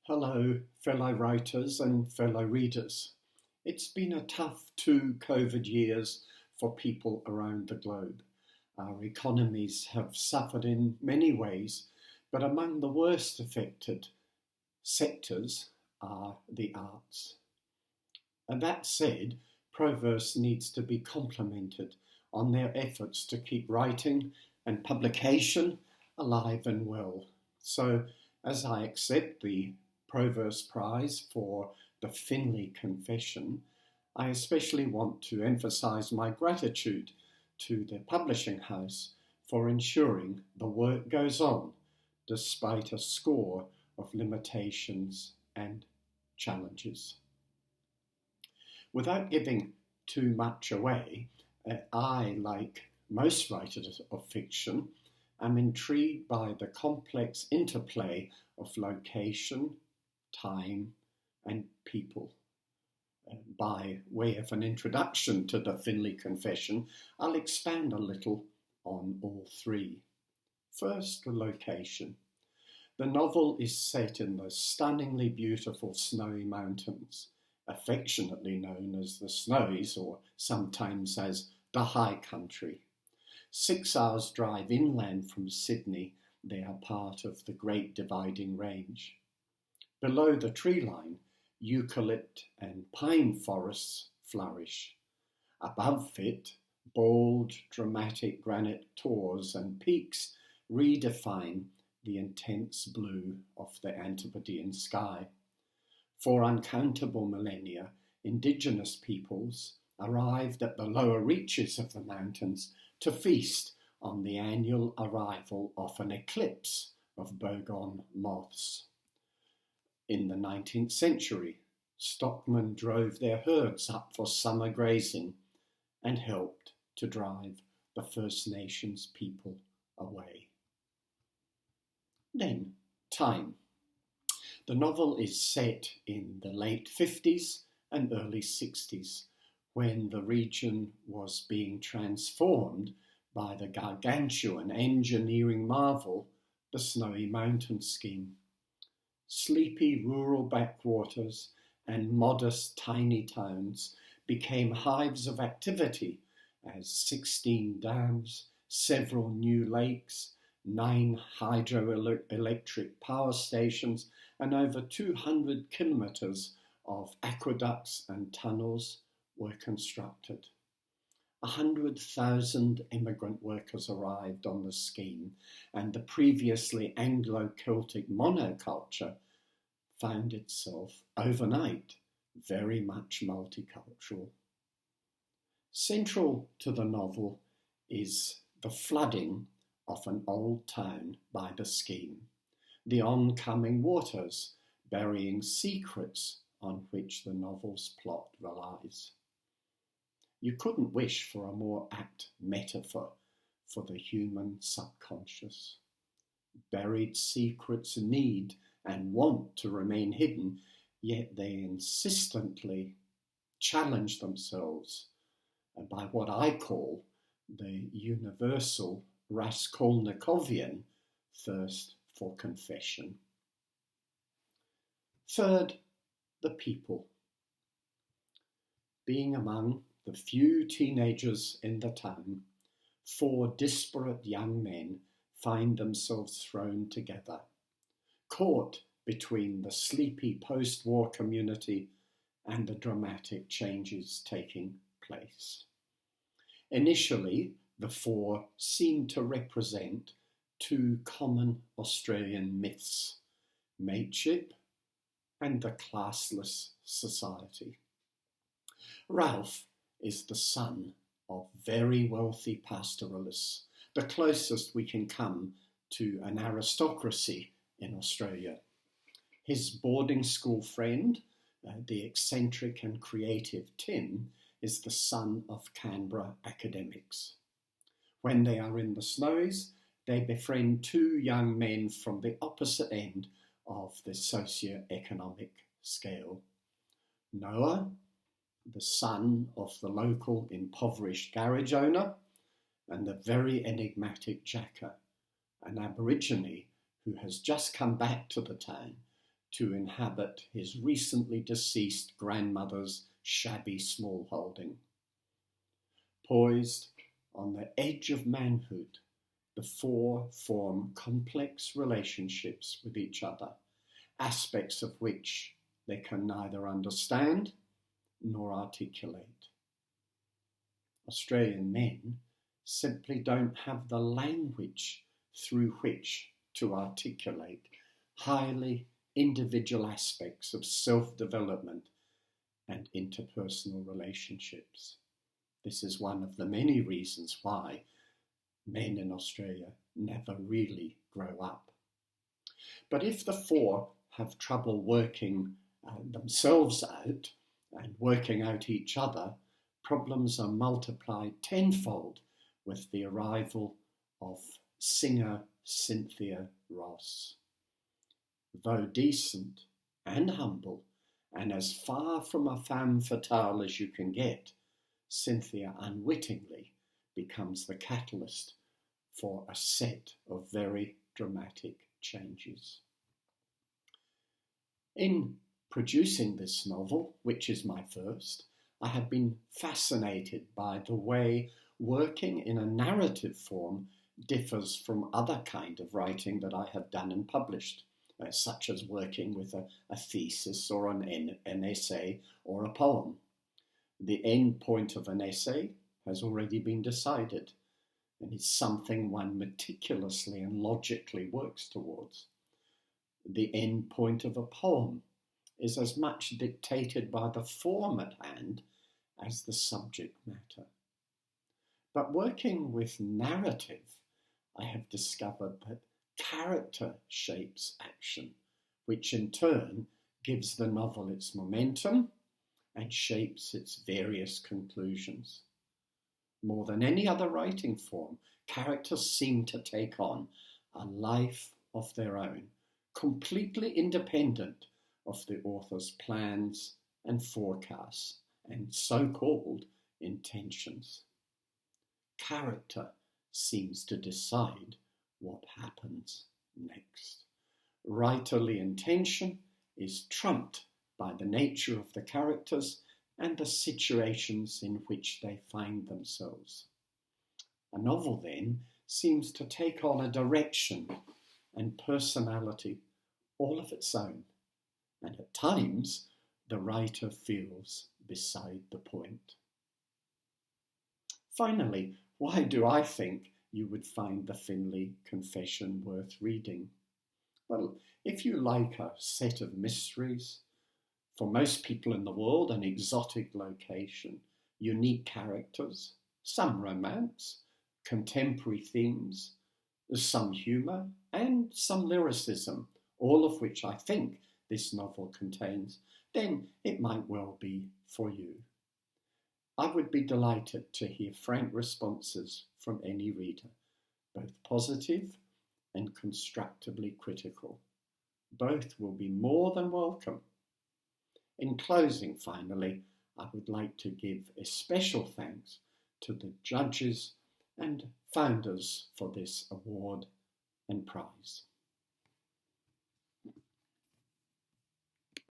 Hello, fellow writers and fellow readers. It's been a tough 2 COVID years for people around the globe. Our economies have suffered in many ways, but among the worst affected sectors are the arts. And that said, Proverse needs to be complimented on their efforts to keep writing and publication alive and well. So, as I accept the Proverse Prize for the Finley Confession, I especially want to emphasise my gratitude to the publishing house for ensuring the work goes on despite a score of limitations and challenges. Without giving too much away, I, like most writers of fiction, am intrigued by the complex interplay of location, time, and people. By way of an introduction to the Finley Confession, I'll expand a little on all three. First, the location. The novel is set in the stunningly beautiful snowy mountains, affectionately known as the Snows, or sometimes as the High Country. 6 hours drive inland from Sydney, they are part of the Great Dividing Range. Below the tree line, eucalypt and pine forests flourish. Above it, bold, dramatic granite tors and peaks redefine the intense blue of the Antipodean sky. For uncountable millennia, indigenous peoples arrived at the lower reaches of the mountains to feast on the annual arrival of an eclipse of bogong moths. In the 19th century, stockmen drove their herds up for summer grazing and helped to drive the First Nations people away. Then, time. The novel is set in the late 50s and early 60s, when the region was being transformed by the gargantuan engineering marvel, the Snowy Mountain Scheme. Sleepy rural backwaters and modest tiny towns became hives of activity as 16 dams, several new lakes, 9 hydroelectric power stations, and over 200 kilometres of aqueducts and tunnels were constructed. 100,000 immigrant workers arrived on the scheme, and the previously Anglo-Celtic monoculture found itself overnight very much multicultural. Central to the novel is the flooding of an old town by the scheme, the oncoming waters burying secrets on which the novel's plot relies. You couldn't wish for a more apt metaphor for the human subconscious. Buried secrets need and want to remain hidden, yet they insistently challenge themselves by what I call the universal Raskolnikovian thirst for confession. Third, the people. Being among the few teenagers in the town, 4 disparate young men find themselves thrown together, caught between the sleepy post-war community and the dramatic changes taking place. Initially, the 4 seem to represent 2 common Australian myths, mateship and the classless society. Ralph is the son of very wealthy pastoralists, the closest we can come to an aristocracy in Australia. His boarding school friend, the eccentric and creative Tim, is the son of Canberra academics. When they are in the Snows, they befriend 2 young men from the opposite end of the socio-economic scale. Noah, the son of the local impoverished garage owner, and the very enigmatic Jacker, an Aborigine who has just come back to the town to inhabit his recently deceased grandmother's shabby smallholding. Poised on the edge of manhood, the four form complex relationships with each other, aspects of which they can neither understand nor articulate. Australian men simply don't have the language through which to articulate highly individual aspects of self-development and interpersonal relationships. This is one of the many reasons why men in Australia never really grow up. But if the four have trouble working themselves out and working out each other, problems are multiplied tenfold with the arrival of singer Cynthia Ross. Though decent and humble, and as far from a femme fatale as you can get, Cynthia unwittingly becomes the catalyst for a set of very dramatic changes. In producing this novel, which is my first, I have been fascinated by the way working in a narrative form differs from other kind of writing that I have done and published, such as working with a thesis or an essay or a poem. The end point of an essay has already been decided, and is something one meticulously and logically works towards. The end point of a poem is as much dictated by the form at hand as the subject matter. But working with narrative, I have discovered that character shapes action, which in turn gives the novel its momentum and shapes its various conclusions. More than any other writing form, characters seem to take on a life of their own, completely independent of the author's plans and forecasts and so-called intentions. Character seems to decide what happens next. Writerly intention is trumped by the nature of the characters and the situations in which they find themselves. A novel, then, seems to take on a direction and personality all of its own, and at times the writer feels beside the point. Finally, why do I think you would find the Finley Confession worth reading? Well, if you like a set of mysteries, for most people in the world an exotic location, unique characters, some romance, contemporary themes, some humour and some lyricism, all of which I think this novel contains, then it might well be for you. I would be delighted to hear frank responses from any reader, both positive and constructively critical. Both will be more than welcome. In closing, finally, I would like to give a special thanks to the judges and founders for this award and prize.